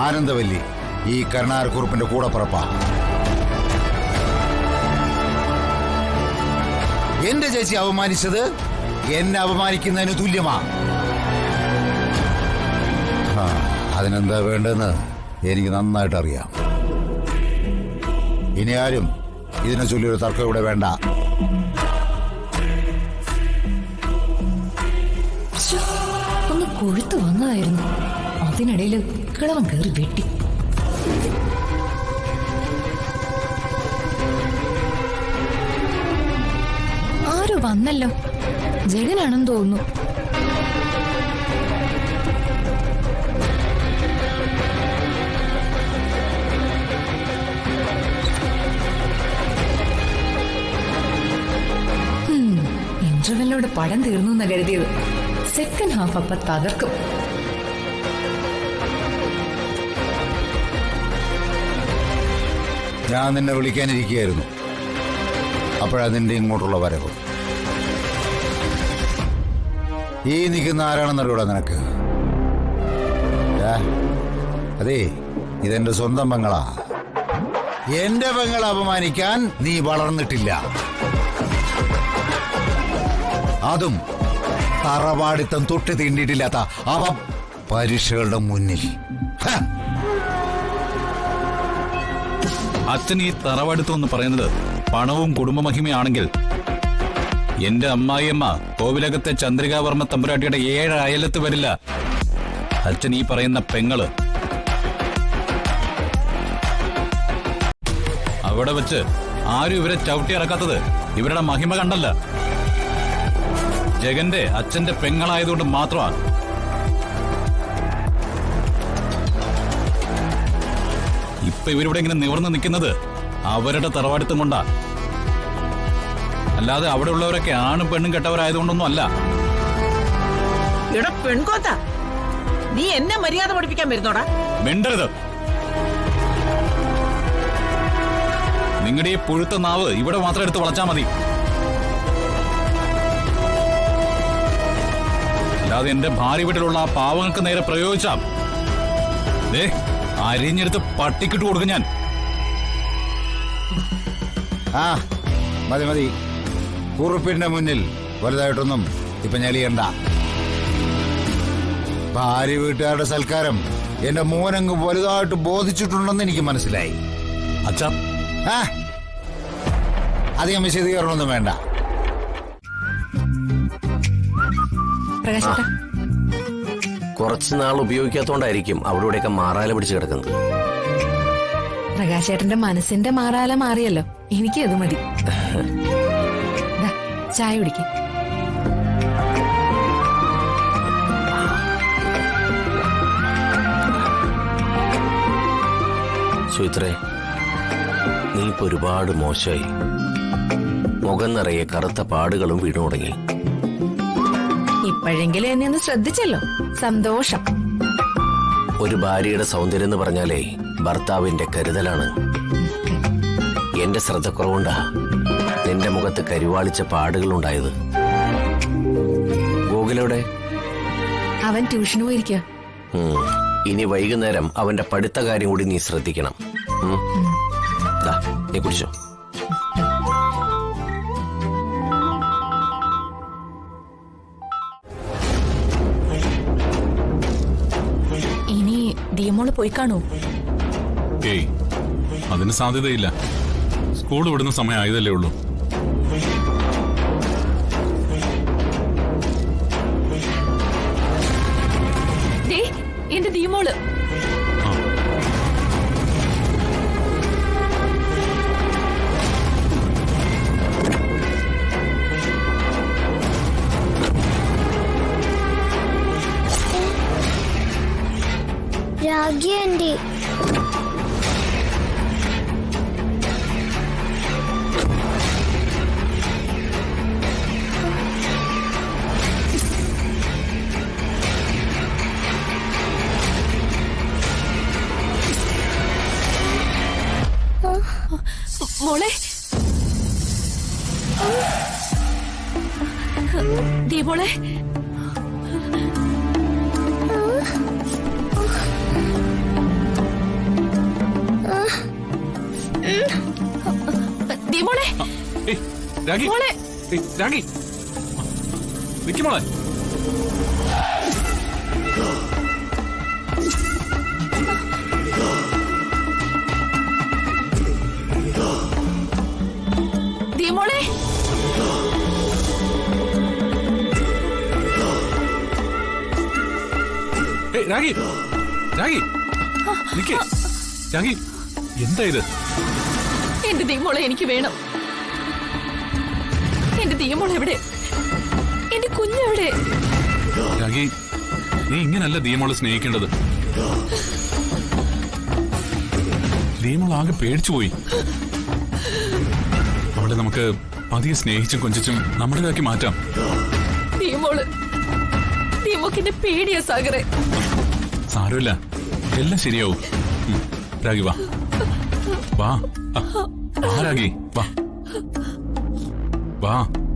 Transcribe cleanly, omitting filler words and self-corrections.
ആനന്ദവല്ലി ഈ കരുണാകരക്കുറുപ്പിന്റെ കൂടെ പുറപ്പാ. എന്റെ ചേച്ചി അപമാനിച്ചത് എന്നെ അപമാനിക്കുന്നതിന് തുല്യമാ. അതിനെന്താ വേണ്ടെന്ന് എനിക്ക് നന്നായിട്ട് അറിയാം. ഇനി ആരും ഇതിനെ ചൊല്ലിയൊരു തർക്കം ഇവിടെ വേണ്ട. ഒന്ന് കൊഴുത്തു വന്നതായിരുന്നു, അതിനിടയിൽ കിളവൻ കയറി വെട്ടി. ആരോ വന്നല്ലോ, ജഗനാണെന്ന് തോന്നുന്നു. ഇന്റർവെല്ലോട് പടം തീർന്നു എന്ന് കരുതിയത്, സെക്കൻഡ് ഹാഫ് അപ്പ തകർക്കും. ഞാൻ നിന്നെ വിളിക്കാനിരിക്കുകയായിരുന്നു, അപ്പോഴാ നിന്റെ ഇങ്ങോട്ടുള്ള വരവ്. ഈ നിൽക്കുന്ന ആരാണെന്നറിയൂടാ നിനക്ക്? അതേ, ഇതെന്റെ സ്വന്തം പെങ്ങളാ. എന്റെ പെങ്ങളെ അപമാനിക്കാൻ നീ വളർന്നിട്ടില്ല, അതും തറവാടിത്തം തൊട്ട് തീണ്ടിയിട്ടില്ലാത്ത അവ പരീക്ഷകളുടെ മുന്നിൽ. അച്ഛൻ ഈ തറവാടിത്തം എന്ന് പറയുന്നത് പണവും കുടുംബമഹിമയാണെങ്കിൽ എന്റെ അമ്മായിയമ്മ കോവിലകത്തെ ചന്ദ്രികാവർമ്മ തമ്പുരാട്ടിയുടെ 7 അയലത്ത് വരില്ല അച്ഛൻ ഈ പറയുന്ന പെങ്ങള്. അവിടെ വെച്ച് ആരും ഇവരെ ചവിട്ടി ഇറക്കാത്തത് ഇവരുടെ മഹിമ കണ്ടല്ല, ജഗന്റെ അച്ഛന്റെ പെങ്ങളായതുകൊണ്ട് മാത്രമാണ്. ഇപ്പൊ ഇവരിവിടെ ഇങ്ങനെ നിവർന്ന് നിൽക്കുന്നത് അവരുടെ തറവാടിത്തം കൊണ്ടാ, അല്ലാതെ അവിടെ ഉള്ളവരൊക്കെ ആണും പെണ്ണും കെട്ടവരായതുകൊണ്ടൊന്നും അല്ല. പെൺകോത്ത, നീ എന്നെ മര്യാദ പഠിപ്പിക്കാൻ വരുന്നോടാ? മിണ്ടരുത്. നിങ്ങളുടെ ഈ പുഴുത്ത നാവ് ഇവിടെ മാത്രം എടുത്ത് വളച്ചാ മതി, അല്ലാതെ എന്റെ ഭാര്യ വീട്ടിലുള്ള ആ പാവങ്ങൾക്ക് നേരെ പ്രയോഗിച്ചാ അരിഞ്ഞെടുത്ത് പട്ടിക്കിട്ട് കൊടുക്കും ഞാൻ. മതി മതി, കുറുപ്പിന്റെ മുന്നിൽ വലുതായിട്ടൊന്നും ഇപ്പൊ ഞെളിയണ്ട. ഭാര്യ വീട്ടുകാരുടെ സൽക്കാരം എന്റെ മോനങ്ങ് വലുതായിട്ട് ബോധിച്ചിട്ടുണ്ടെന്ന് എനിക്ക് മനസ്സിലായി. അച്ഛാ, അധികം വിശദീകരണമൊന്നും വേണ്ട. കുറച്ചുനാൾ ഉപയോഗിക്കാത്തോണ്ടായിരിക്കും അവിടെ ഇവിടെയൊക്കെ മാറാല പിടിച്ച് കിടക്കുന്നത്. പ്രകാശേട്ടന്റെ മനസ്സിന്റെ മാറാല മാറിയല്ലോ, എനിക്ക് അത് മതി. ചായ കുടിക്ക. സുമിത്രേ, നീ ഇപ്പൊ ഒരുപാട് മോശമായി. മുഖം നിറയെ കറുത്ത പാടുകളും വീണു തുടങ്ങി. ഇപ്പോഴെങ്കിലും എന്നെ ഒന്ന് ശ്രദ്ധിച്ചല്ലോ, സന്തോഷം. ഒരു ഭാര്യയുടെ സൗന്ദര്യം എന്ന് പറഞ്ഞാലേ ഭർത്താവിന്റെ കരുതലാണ്. എന്റെ ശ്രദ്ധക്കുറവുണ്ടാ നിന്റെ മുഖത്ത് കരുവാളിച്ച പാടുകൾ ഉണ്ടായത്. ഗോകുലെവിടെ? അവൻ ട്യൂഷന് പോയിരിക്കുക. ഇനി വൈകുന്നേരം അവന്റെ പഠിത്ത കാര്യം കൂടി നീ ശ്രദ്ധിക്കണം. നീ കുടിച്ചോ. ഇനി ദിയമോള് പോയി കാണൂ? ഏയ്, അതിന് സാധ്യതയില്ല. സ്കൂൾ വിടുന്ന സമയം ആയതല്ലേ ഉള്ളൂ. എന്റെ ദിയമോള് രാഗി ആന്റി. മോളെ, ദീപോളെ, മോളെ ഏയ്, രാഗി. മോളെ. ഏയ്, രാഗി. നിക്ക് മോളെ. മോളെ ഏയ്, രാഗി. രാഗി. നിക്ക്. രാഗി, എന്താ ഇത്? എന്റെ ദീമോളെ എനിക്ക് വേണം. എന്റെ ദീമോൾ എവിടെ? എന്റെ കുഞ്ഞെവിടെ? രാഗി, നീ ഇങ്ങനല്ല ദീമോളെ സ്നേഹിക്കേണ്ടത്. ദീമോൾ ആകെ പേടിച്ചുപോയി. അവളെ നമുക്ക് പതിയെ സ്നേഹിച്ചും കൊഞ്ചിച്ചും നമ്മുടേതാക്കി മാറ്റാം. ദീമോക്ക് എന്നെ പേടിയാ സാഗറെ. സാരമില്ല, എല്ലാം ശരിയാവും. രാഗി വാ. വാ. വാ രാഗി, വാ. വാ.